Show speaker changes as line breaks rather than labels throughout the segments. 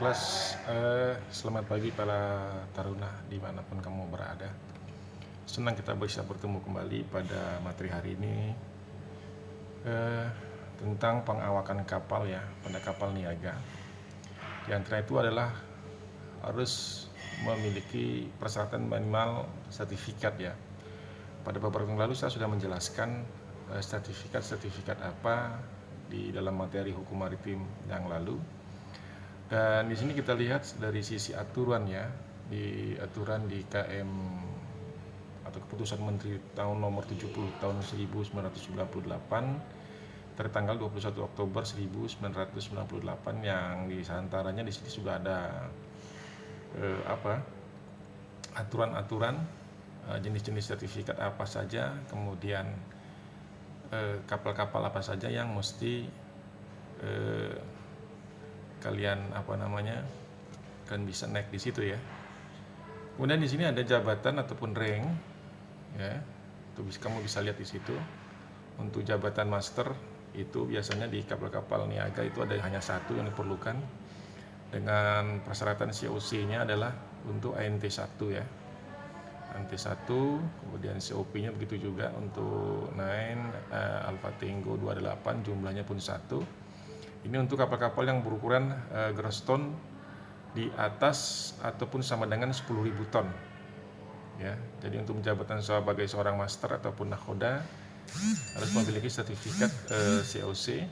kelas, selamat pagi para taruna dimanapun kamu berada. Senang kita bisa bertemu kembali pada materi hari ini tentang pengawakan kapal ya, pada kapal niaga. Di antara itu adalah harus memiliki persyaratan minimal sertifikat ya. Pada beberapa yang lalu saya sudah menjelaskan sertifikat apa di dalam materi hukum maritim yang lalu. Dan di sini kita lihat dari sisi aturan ya, di aturan di KM atau Keputusan Menteri tahun nomor 70 tahun 1998 tertanggal 21 Oktober 1998 yang di antaranya di sini sudah ada aturan-aturan jenis-jenis sertifikat apa saja, kemudian kapal-kapal apa saja yang mesti kalian kan bisa naik di situ ya. Kemudian di sini ada jabatan ataupun rank ya. Kamu bisa lihat di situ. Untuk jabatan master itu biasanya di kapal-kapal niaga itu ada hanya satu yang diperlukan. Dengan persyaratan COC-nya adalah untuk ANT1 ya. ANT1, kemudian COP-nya begitu juga untuk 9 Alpha Tango 28 jumlahnya pun 1. Ini untuk kapal-kapal yang berukuran gross ton di atas ataupun sama dengan 10.000 ton. Ya, jadi untuk jabatan sebagai seorang master ataupun nakhoda harus memiliki sertifikat COC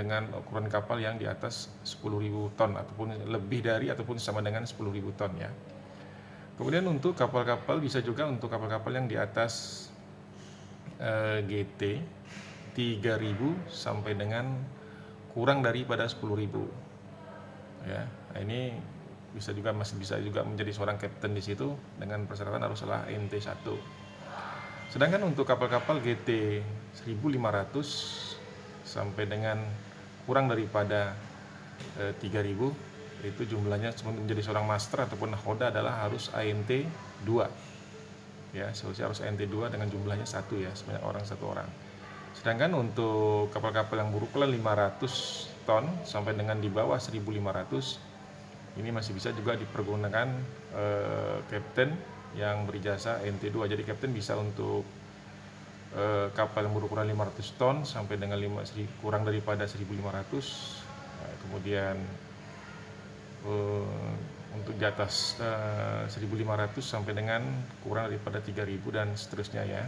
dengan ukuran kapal yang di atas 10.000 ton ataupun lebih dari ataupun sama dengan 10.000 ton ya. Kemudian untuk kapal-kapal bisa juga untuk kapal-kapal yang di atas GT 3.000 sampai dengan kurang daripada 10.000 ya. Nah, ini masih bisa juga menjadi seorang kapten di situ dengan persyaratan haruslah NT1. Sedangkan untuk kapal-kapal GT 1.500 sampai dengan kurang daripada 3.000 itu jumlahnya menjadi seorang master ataupun nakhoda adalah harus ANT 2 ya, seharusnya harus ANT 2 dengan jumlahnya 1 ya, sebanyak satu orang. Sedangkan untuk kapal-kapal yang berukuran 500 ton sampai dengan di bawah 1.500 ini masih bisa juga dipergunakan kapten yang berijazah NT2. Jadi kapten bisa untuk kapal yang berukuran 500 ton sampai dengan kurang daripada 1.500. Kemudian untuk di atas 1.500 sampai dengan kurang daripada 3.000 dan seterusnya ya.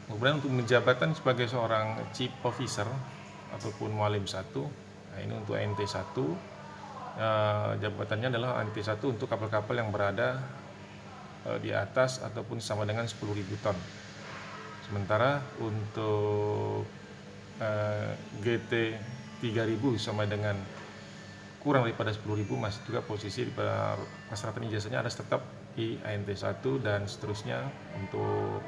Kemudian untuk menjabatan sebagai seorang chief officer ataupun mualim 1, nah ini untuk NT1, jabatannya adalah NT1 untuk kapal-kapal yang berada di atas ataupun sama dengan 10.000 ton. Sementara untuk GT 3.000 sama dengan kurang daripada 10.000 masih juga posisi di persyaratan ijazahnya harus tetap di ANT1 dan seterusnya. Untuk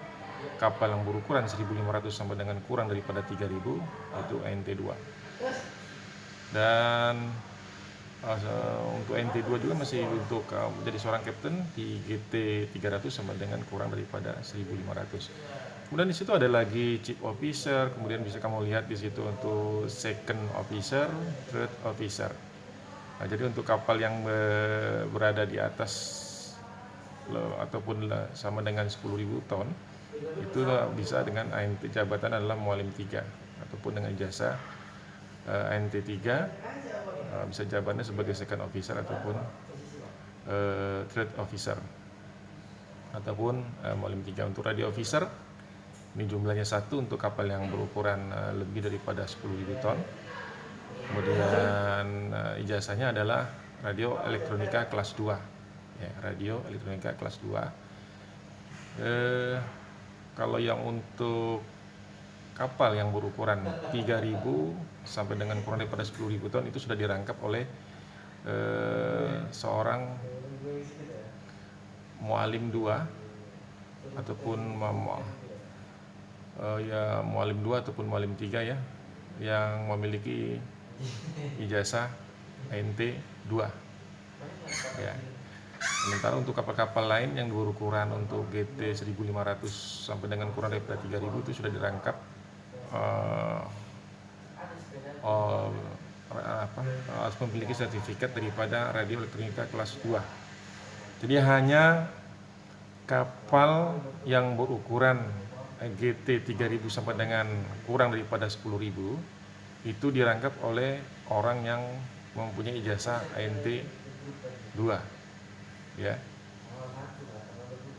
kapal yang berukuran 1.500 sampai dengan kurang daripada 3.000 itu NT2. Dan untuk NT2 juga masih untuk menjadi seorang kapten di GT 300 sama dengan kurang daripada 1.500. Kemudian di situ ada lagi chief officer, kemudian bisa kamu lihat di situ untuk second officer, third officer. Nah, jadi untuk kapal yang berada di atas ataupun sama dengan 10.000 ton itu bisa dengan ANT jabatan adalah mualim 3 ataupun dengan ijazah ANT 3 bisa jabatannya sebagai second officer ataupun third officer ataupun mualim 3. Untuk radio officer ini jumlahnya 1 untuk kapal yang berukuran lebih daripada 10.000 ton. Kemudian ijazahnya adalah radio elektronika kelas 2 ya, radio elektronika kelas 2. Kalau yang untuk kapal yang berukuran 3.000 sampai dengan kurang daripada 10.000 ton itu sudah dirangkap oleh seorang mualim 2 ataupun mualim 2 ataupun mualim 3 ya, yang memiliki ijazah ANT 2 ya. Sementara untuk kapal-kapal lain yang berukuran untuk GT 1.500 sampai dengan kurang daripada 3.000 itu sudah dirangkap harus memiliki sertifikat daripada radio elektronika kelas 2. Jadi hanya kapal yang berukuran GT 3000 sampai dengan kurang daripada 10.000 itu dirangkap oleh orang yang mempunyai ijazah ANT 2 ya.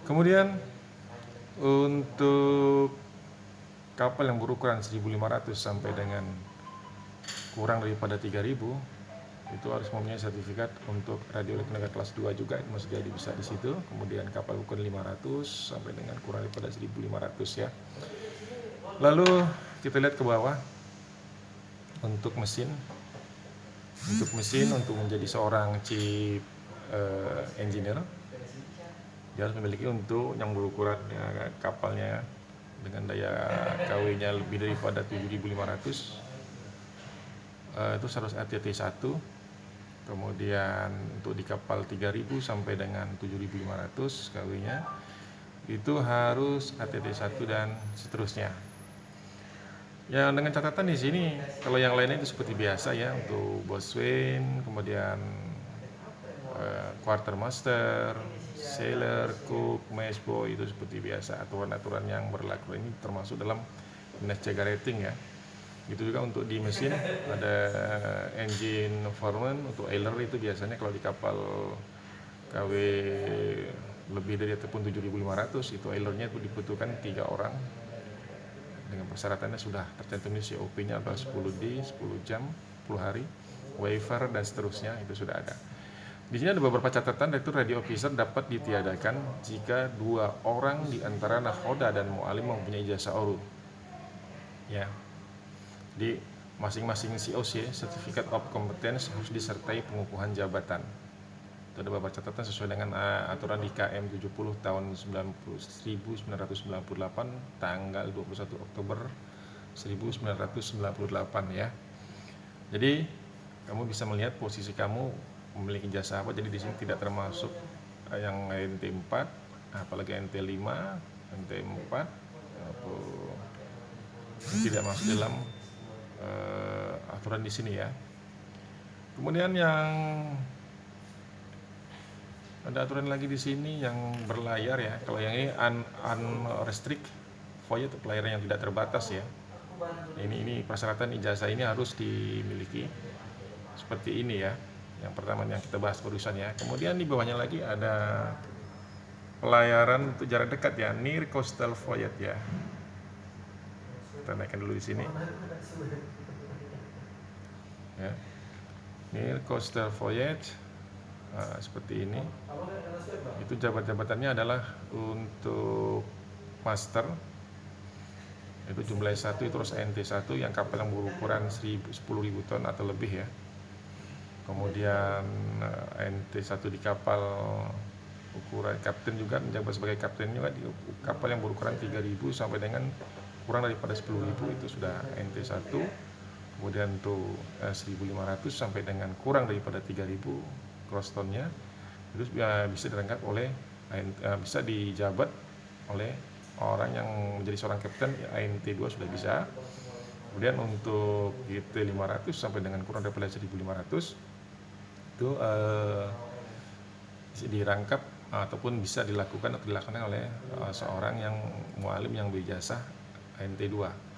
Kemudian untuk kapal yang berukuran 1.500 sampai dengan kurang daripada 3.000 itu harus mempunyai sertifikat untuk radio elektronika kelas 2 juga, itu masih jadi bisa di situ. Kemudian kapal ukuran 500 sampai dengan kurang daripada 1.500 ya. Lalu kita lihat ke bawah untuk mesin. Untuk mesin, untuk menjadi seorang chief engineer, dia harus memiliki untuk yang berukuran ya, kapalnya dengan daya KW-nya lebih daripada 7.500 itu harus ATT 1. Kemudian untuk di kapal 3.000 sampai dengan 7.500 KW-nya itu harus ATT 1 dan seterusnya. Ya, dengan catatan di sini kalau yang lainnya itu seperti biasa ya, untuk boatswain, kemudian quartermaster, sailor, cook, messboy itu seperti biasa, aturan-aturan yang berlaku ini termasuk dalam Dinas Jaga Rating ya. Itu juga untuk di mesin ada engine foreman, untuk oiler itu biasanya kalau di kapal KW lebih dari ataupun 7.500 itu oilernya itu dibutuhkan 3 orang dengan persyaratannya sudah tercantum di COP-nya adalah 10D, 10 jam, 10 hari, waiver dan seterusnya itu sudah ada. Di sini ada beberapa catatan, yaitu radio officer dapat ditiadakan jika 2 orang di antara nakhoda dan mu'alim mempunyai ijazah ORU. Ya. Di masing-masing COC, Certificate of Competence, harus disertai pengukuhan jabatan. Itu ada beberapa catatan sesuai dengan aturan di KM 70 tahun 1998 tanggal 21 Oktober 1998 ya. Jadi kamu bisa melihat posisi kamu memiliki jasa apa. Jadi di sini tidak termasuk yang NT 4, apalagi NT 5, NT 4 tidak masuk dalam aturan di sini ya. Kemudian yang ada aturan lagi di sini yang berlayar ya. Kalau yang ini unrestricted voyage, pelayaran yang tidak terbatas ya. Ini persyaratan ijazah ini harus dimiliki seperti ini ya. Yang pertama yang kita bahas barusan ya. Kemudian di bawahnya lagi ada pelayaran untuk jarak dekat ya, near coastal voyage ya. Kita naikkan dulu di sini. Ya. Near coastal voyage seperti ini. Itu jabatannya adalah untuk master. Itu jumlah 1 itu terus NT 1 yang kapal yang berukuran 10.000 ton atau lebih ya. Kemudian NT 1 di kapal ukuran kapten juga, menjabat sebagai kapten juga di kapal yang berukuran 3.000 sampai dengan kurang daripada 10.000 itu sudah NT 1. Kemudian untuk 1.500 sampai dengan kurang daripada 3.000 cross ton-nya itu bisa dirangkap oleh bisa dijabat oleh orang yang menjadi seorang kapten ANT 2 sudah bisa. Kemudian untuk GT 500 sampai dengan kurang daripada 1.500 itu dirangkap ataupun bisa dilakukan atau dilaksanakan oleh seorang yang mu'alim yang berijazah ANT 2.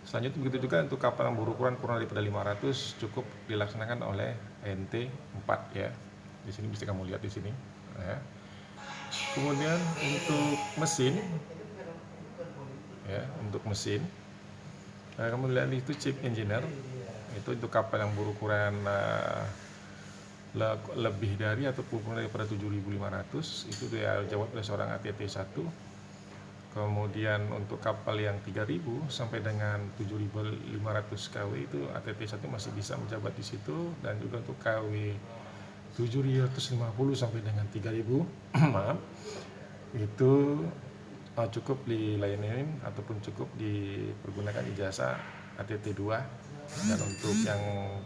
Selanjutnya begitu juga untuk kapal yang berukuran kurang daripada 500 cukup dilaksanakan oleh ANT 4 ya. Di sini bisa kamu lihat di sini ya. Kemudian untuk mesin ya, untuk mesin kamu lihat itu chief engineer, itu untuk kapal yang berukuran lebih dari ataupun kurang daripada 7.500 itu dia jawab oleh seorang ATT 1. Kemudian untuk kapal yang 3.000 sampai dengan 7.500 KW itu ATT 1 masih bisa menjabat di situ, dan juga untuk KW 750 sampai dengan 3.000 maaf, itu cukup dilayani ataupun cukup dipergunakan ijazah ATT 2. Dan untuk yang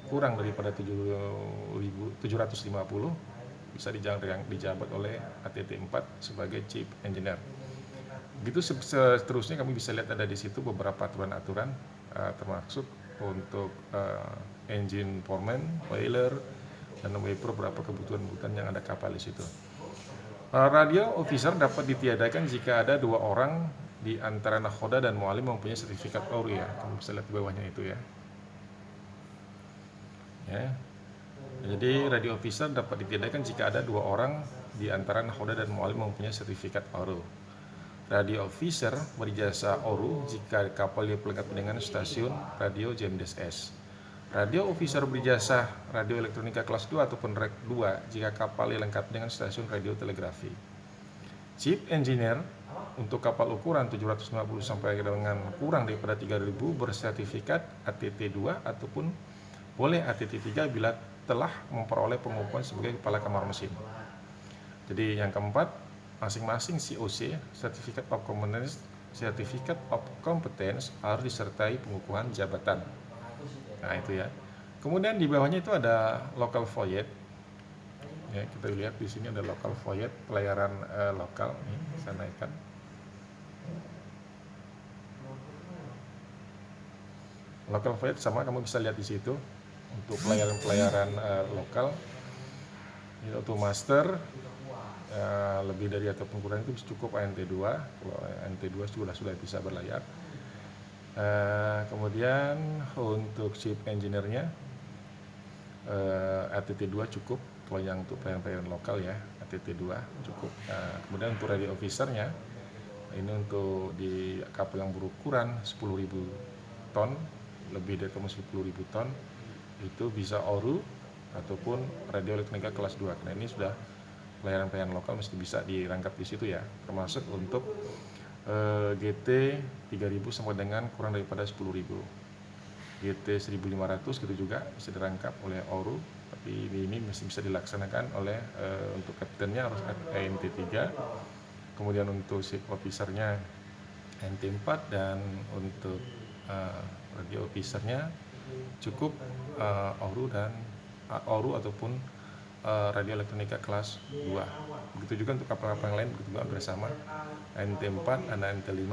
kurang daripada 750 bisa dijabat oleh ATT 4 sebagai chief engineer. Begitu seterusnya kami bisa lihat ada di situ beberapa aturan-aturan termasuk untuk engine foreman, oiler, dan beberapa kebutuhan-kebutuhan yang ada kapal di situ. Radio officer dapat ditiadakan jika ada 2 orang di antara nakhoda dan mualim mempunyai sertifikat ORU ya. Kamu bisa lihat di bawahnya itu ya. Ya. Jadi radio officer dapat ditiadakan jika ada 2 orang di antara nakhoda dan mualim mempunyai sertifikat ORU. Radio officer berijazah ORU jika kapal dilengkapi dengan stasiun radio GMDSS. Radio officer berijazah radio elektronika kelas 2 ataupun REK 2 jika kapal dilengkapi dengan stasiun radio telegrafi. Chief engineer untuk kapal ukuran 750 sampai dengan kurang daripada 3000 bersertifikat ATT 2 ataupun boleh ATT 3 bila telah memperoleh pengukuhan sebagai kepala kamar mesin. Jadi yang keempat, masing-masing COC Certificate of Competence harus disertai pengukuhan jabatan. Nah itu ya. Kemudian di bawahnya itu ada local voyage. Ya, kita lihat di sini ada local voyage, pelayaran lokal. Nih, saya naikkan. Local voyage sama kamu bisa lihat di situ untuk pelayaran lokal. Ini auto master lebih dari ataupun kurang itu cukup ANT2. Kalau ANT2 sudah bisa berlayar. Kemudian untuk chief engineer-nya ATT2 cukup. Kalau yang untuk pelayaran lokal ya ATT2 cukup. Kemudian untuk radio officer-nya ini untuk di kapal yang berukuran 10.000 ton lebih dari 10.000 ton itu bisa ORU ataupun radio elektronika kelas 2. Nah ini sudah pelayaran lokal mesti bisa dirangkap di situ ya, termasuk untuk GT 3000 sampai dengan kurang daripada 10.000. GT 1500 gitu juga bisa dirangkap oleh ORU, tapi ini masih bisa dilaksanakan oleh untuk kaptennya harus ANT 3, kemudian untuk ship officernya ANT 4, dan untuk radio officernya cukup ORU ataupun radio elektronika kelas 2. Begitu juga untuk kapal-kapal yang lain juga bersama ANT4 dan ANT5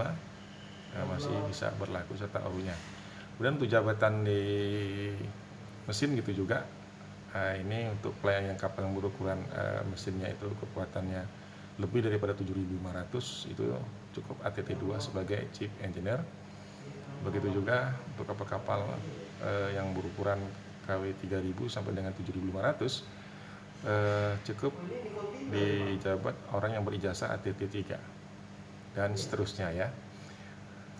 masih bisa berlaku serta ORU-nya. Kemudian untuk jabatan di mesin gitu juga. Ini untuk pelayanan kapal yang berukuran mesinnya itu kekuatannya lebih daripada 7.500 itu cukup ATT2 sebagai chief engineer. Begitu juga untuk kapal-kapal yang berukuran KW 3000 sampai dengan 7500 cukup dijabat orang yang berijazah ATT 3 dan seterusnya ya.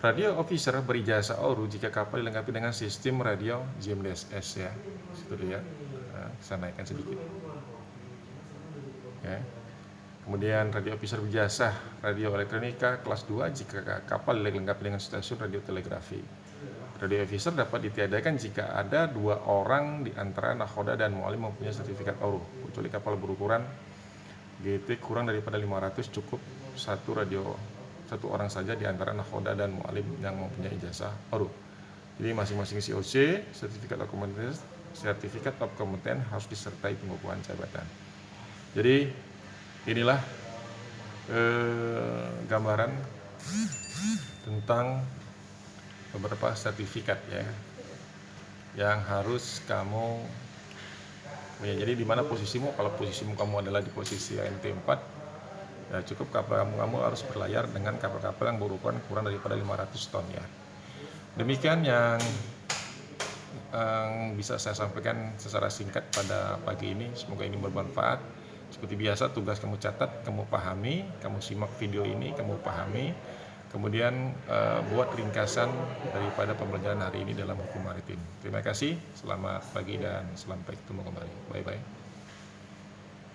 Radio officer berijazah ORU jika kapal dilengkapi dengan sistem radio GMDSS ya. Situ ya. Saya naikkan sedikit. Ya. Kemudian radio officer berijazah radio elektronika kelas 2 jika kapal dilengkapi dengan stasiun radio telegrafi. Radio officer dapat ditiadakan jika ada 2 orang di antara nakhoda dan mualim mempunyai sertifikat ORU. Kecuali kapal berukuran GT kurang daripada 500 cukup satu orang saja di antara nakhoda dan mualim yang mempunyai ijazah ORU. Jadi masing-masing COC Certificate of Competence harus disertai pengukuhan jabatan. Jadi inilah gambaran tentang beberapa sertifikat ya yang harus kamu punya. Jadi di mana posisimu? Kalau posisimu kamu adalah di posisi ANT4, ya cukup kapal kamu harus berlayar dengan kapal-kapal yang berukuran kurang daripada 500 ton ya. Demikian yang bisa saya sampaikan secara singkat pada pagi ini. Semoga ini bermanfaat. Seperti biasa, tugas kamu catat, kamu pahami, kamu simak video ini, kamu pahami. Kemudian buat ringkasan daripada pembelajaran hari ini dalam hukum maritim. Terima kasih, selamat pagi dan sampai ketemu kembali. Bye-bye.